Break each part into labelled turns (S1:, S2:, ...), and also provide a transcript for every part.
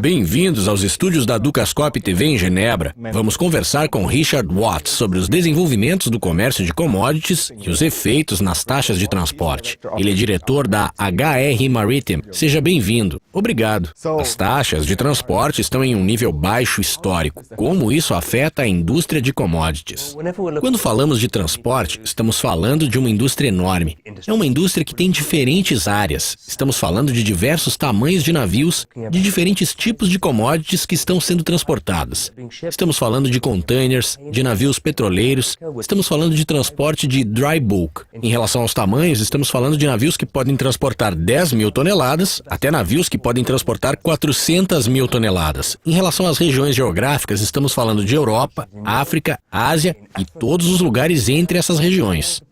S1: Bem-vindos aos estúdios da Dukascop TV em Genebra. Vamos conversar com Richard Watts sobre os desenvolvimentos do comércio de commodities e os efeitos nas taxas de transporte. Ele é diretor da HR Maritime. Seja bem-vindo. Obrigado. As taxas de transporte estão em um nível baixo histórico. Como isso afeta a indústria de commodities? Quando falamos de transporte, estamos falando de uma indústria enorme. É uma indústria que tem diferentes áreas. Estamos falando de diversos tamanhos de navios, de diferentes tipos de commodities que estão sendo transportadas. Estamos falando de containers, de navios petroleiros, estamos falando de transporte de dry bulk. Em relação aos tamanhos, estamos falando de navios que podem transportar 10 mil toneladas, até navios que podem transportar 400 mil toneladas. Em relação às regiões geográficas, estamos falando de Europa, África, Ásia e todos os lugares entre essas regiões.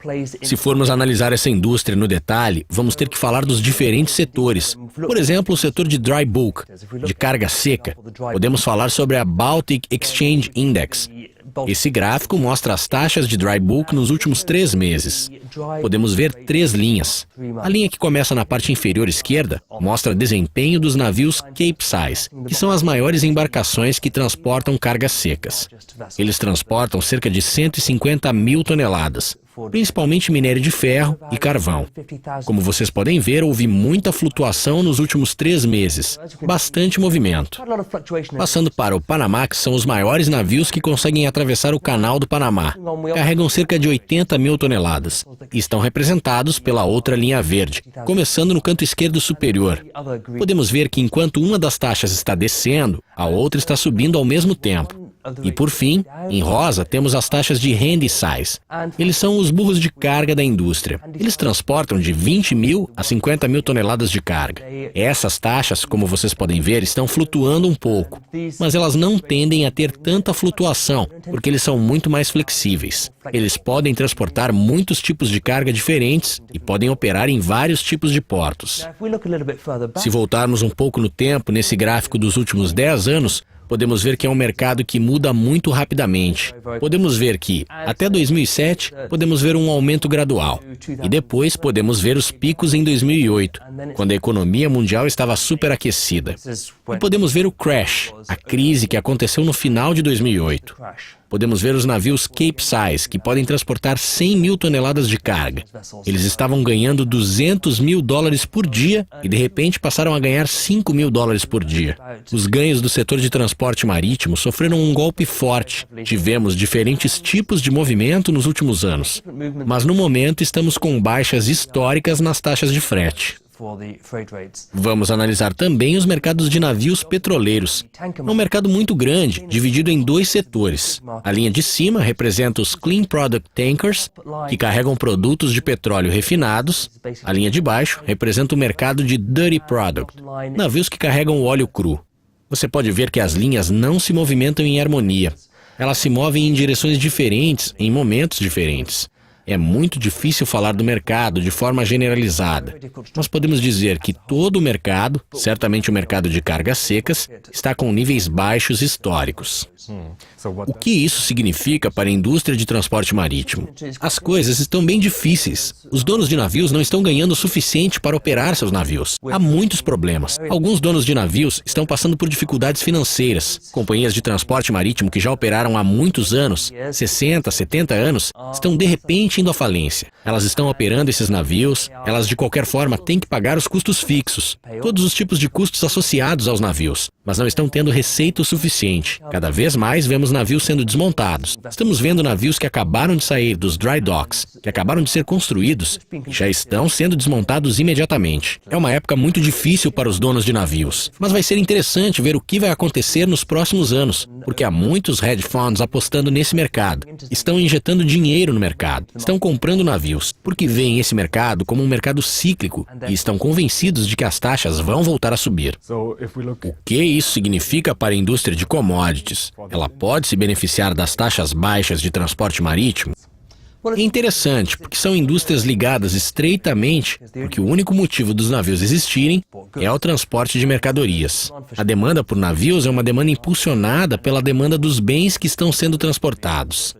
S1: Se formos analisar essa indústria no detalhe, vamos ter que falar dos diferentes setores. Por exemplo, o setor de dry bulk, de carga seca. Podemos falar sobre a Baltic Exchange Index. Esse gráfico mostra as taxas de dry bulk nos últimos 3 meses. Podemos ver 3 linhas. A linha que começa na parte inferior esquerda mostra o desempenho dos navios Capesize, que são as maiores embarcações que transportam cargas secas. Eles transportam cerca de 150 mil toneladas, principalmente minério de ferro e carvão. Como vocês podem ver, houve muita flutuação nos últimos 3 meses, bastante movimento. Passando para o Panamá, que são os maiores navios que conseguem atravessar o Canal do Panamá. Carregam cerca de 80 mil toneladas e estão representados pela outra linha verde, começando no canto esquerdo superior. Podemos ver que enquanto uma das taxas está descendo, a outra está subindo ao mesmo tempo. E por fim, em rosa, temos as taxas de handysize. Eles são os burros de carga da indústria. Eles transportam de 20 mil a 50 mil toneladas de carga. Essas taxas, como vocês podem ver, estão flutuando um pouco, mas elas não tendem a ter tanta flutuação, porque eles são muito mais flexíveis. Eles podem transportar muitos tipos de carga diferentes e podem operar em vários tipos de portos. Se voltarmos um pouco no tempo, nesse gráfico dos últimos 10 anos, podemos ver que é um mercado que muda muito rapidamente. Podemos ver que, até 2007, podemos ver um aumento gradual. E depois podemos ver os picos em 2008, quando a economia mundial estava superaquecida. E podemos ver o crash, a crise que aconteceu no final de 2008. Podemos ver os navios Capesize, que podem transportar 100 mil toneladas de carga. Eles estavam ganhando 200 mil dólares por dia e, de repente, passaram a ganhar 5 mil dólares por dia. Os ganhos do setor de transporte marítimo sofreram um golpe forte. Tivemos diferentes tipos de movimento nos últimos anos. Mas, no momento, estamos com baixas históricas nas taxas de frete. Vamos analisar também os mercados de navios petroleiros. É um mercado muito grande, dividido em 2 setores. A linha de cima representa os Clean Product Tankers, que carregam produtos de petróleo refinados. A linha de baixo representa o mercado de Dirty Product, navios que carregam óleo cru. Você pode ver que as linhas não se movimentam em harmonia. Elas se movem em direções diferentes, em momentos diferentes. É muito difícil falar do mercado de forma generalizada. Nós podemos dizer que todo o mercado, certamente o mercado de cargas secas, está com níveis baixos históricos. O que isso significa para a indústria de transporte marítimo? As coisas estão bem difíceis. Os donos de navios não estão ganhando o suficiente para operar seus navios. Há muitos problemas. Alguns donos de navios estão passando por dificuldades financeiras. Companhias de transporte marítimo que já operaram há muitos anos, 60, 70 anos, estão de repente indo à falência. Elas estão operando esses navios, elas de qualquer forma têm que pagar os custos fixos, todos os tipos de custos associados aos navios, mas não estão tendo receita o suficiente. Cada vez mais vemos navios sendo desmontados. Estamos vendo navios que acabaram de sair dos dry docks, que acabaram de ser construídos e já estão sendo desmontados imediatamente. É uma época muito difícil para os donos de navios, mas vai ser interessante ver o que vai acontecer nos próximos anos, porque há muitos hedge funds apostando nesse mercado, estão injetando dinheiro no mercado, estão comprando navios, porque veem esse mercado como um mercado cíclico e estão convencidos de que as taxas vão voltar a subir. O que isso significa para a indústria de commodities? Ela pode se beneficiar das taxas baixas de transporte marítimo? É interessante, porque são indústrias ligadas estreitamente, porque o único motivo dos navios existirem é o transporte de mercadorias. A demanda por navios é uma demanda impulsionada pela demanda dos bens que estão sendo transportados.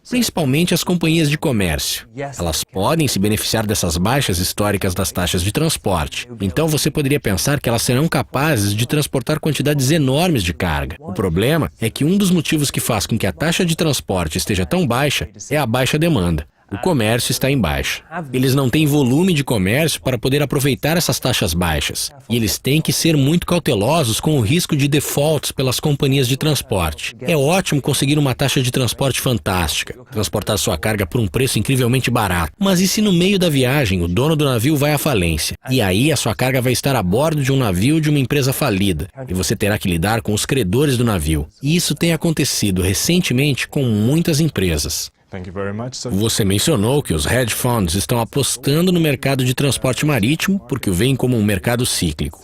S1: principalmente as companhias de comércio. Elas podem se beneficiar dessas baixas históricas das taxas de transporte. Então você poderia pensar que elas serão capazes de transportar quantidades enormes de carga. O problema é que um dos motivos que faz com que a taxa de transporte esteja tão baixa é a baixa demanda. O comércio está em baixa. Eles não têm volume de comércio para poder aproveitar essas taxas baixas. E eles têm que ser muito cautelosos com o risco de defaults pelas companhias de transporte. É ótimo conseguir uma taxa de transporte fantástica, transportar sua carga por um preço incrivelmente barato. Mas e se no meio da viagem o dono do navio vai à falência? E aí a sua carga vai estar a bordo de um navio de uma empresa falida. E você terá que lidar com os credores do navio. E isso tem acontecido recentemente com muitas empresas. Você mencionou que os hedge funds estão apostando no mercado de transporte marítimo porque o veem como um mercado cíclico.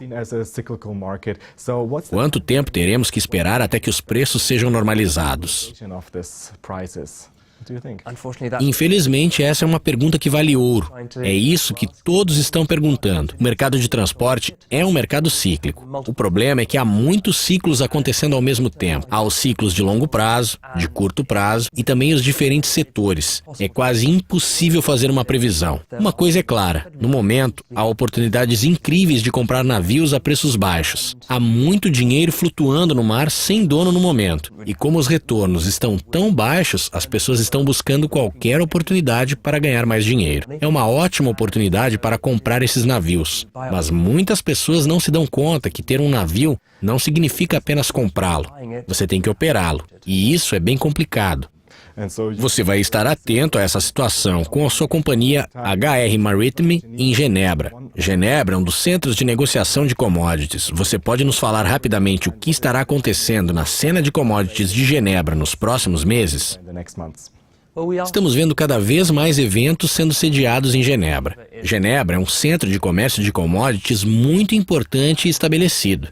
S1: Quanto tempo teremos que esperar até que os preços sejam normalizados? Infelizmente, essa é uma pergunta que vale ouro. É isso que todos estão perguntando. O mercado de transporte é um mercado cíclico. O problema é que há muitos ciclos acontecendo ao mesmo tempo. Há os ciclos de longo prazo, de curto prazo e também os diferentes setores. É quase impossível fazer uma previsão. Uma coisa é clara, no momento, há oportunidades incríveis de comprar navios a preços baixos. Há muito dinheiro flutuando no mar sem dono no momento. E como os retornos estão tão baixos, as pessoas estão buscando qualquer oportunidade para ganhar mais dinheiro. É uma ótima oportunidade para comprar esses navios. Mas muitas pessoas não se dão conta que ter um navio não significa apenas comprá-lo. Você tem que operá-lo. E isso é bem complicado. Você vai estar atento a essa situação com a sua companhia HR Maritime em Genebra. Genebra é um dos centros de negociação de commodities. Você pode nos falar rapidamente o que estará acontecendo na cena de commodities de Genebra nos próximos meses? Estamos vendo cada vez mais eventos sendo sediados em Genebra. Genebra é um centro de comércio de commodities muito importante e estabelecido.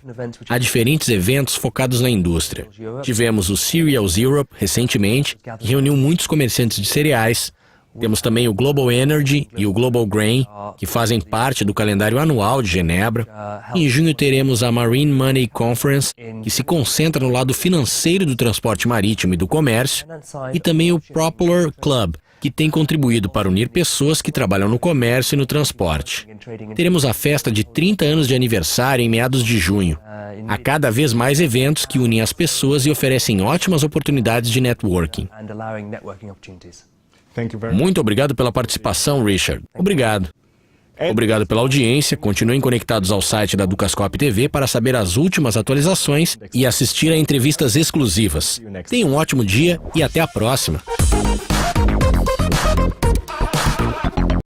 S1: Há diferentes eventos focados na indústria. Tivemos o Cereals Europe recentemente, que reuniu muitos comerciantes de cereais. Temos também o Global Energy e o Global Grain, que fazem parte do calendário anual de Genebra. Em junho teremos a Marine Money Conference, que se concentra no lado financeiro do transporte marítimo e do comércio, e também o Propeller Club, que tem contribuído para unir pessoas que trabalham no comércio e no transporte. Teremos a festa de 30 anos de aniversário em meados de junho. Há cada vez mais eventos que unem as pessoas e oferecem ótimas oportunidades de networking. Muito obrigado pela participação, Richard. Obrigado. Obrigado pela audiência. Continuem conectados ao site da Dukascop TV para saber as últimas atualizações e assistir a entrevistas exclusivas. Tenha um ótimo dia e até a próxima.